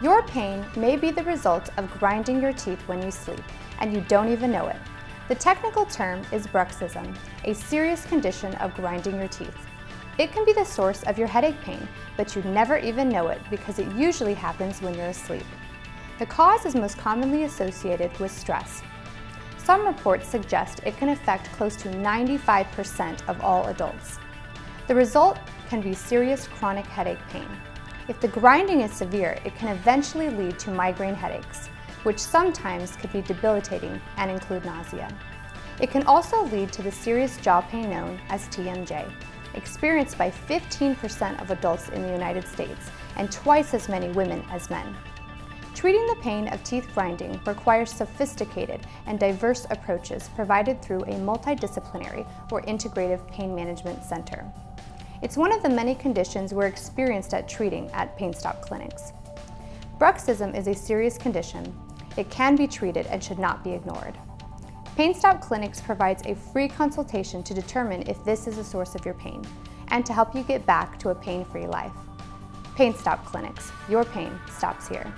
Your pain may be the result of grinding your teeth when you sleep, and you don't even know it. The technical term is bruxism, a serious condition of grinding your teeth. It can be the source of your headache pain, but you never even know it because it usually happens when you're asleep. The cause is most commonly associated with stress. Some reports suggest it can affect close to 95% of all adults. The result can be serious chronic headache pain. If the grinding is severe, it can eventually lead to migraine headaches, which sometimes could be debilitating and include nausea. It can also lead to the serious jaw pain known as TMJ, experienced by 15% of adults in the United States and twice as many women as men. Treating the pain of teeth grinding requires sophisticated and diverse approaches provided through a multidisciplinary or integrative pain management center. It's one of the many conditions we're experienced at treating at Pain Stop clinics. Bruxism is a serious condition. It can be treated and should not be ignored. Pain Stop Clinics provides a free consultation to determine if this is a source of your pain and to help you get back to a pain-free life. Pain Stop Clinics, your pain stops here.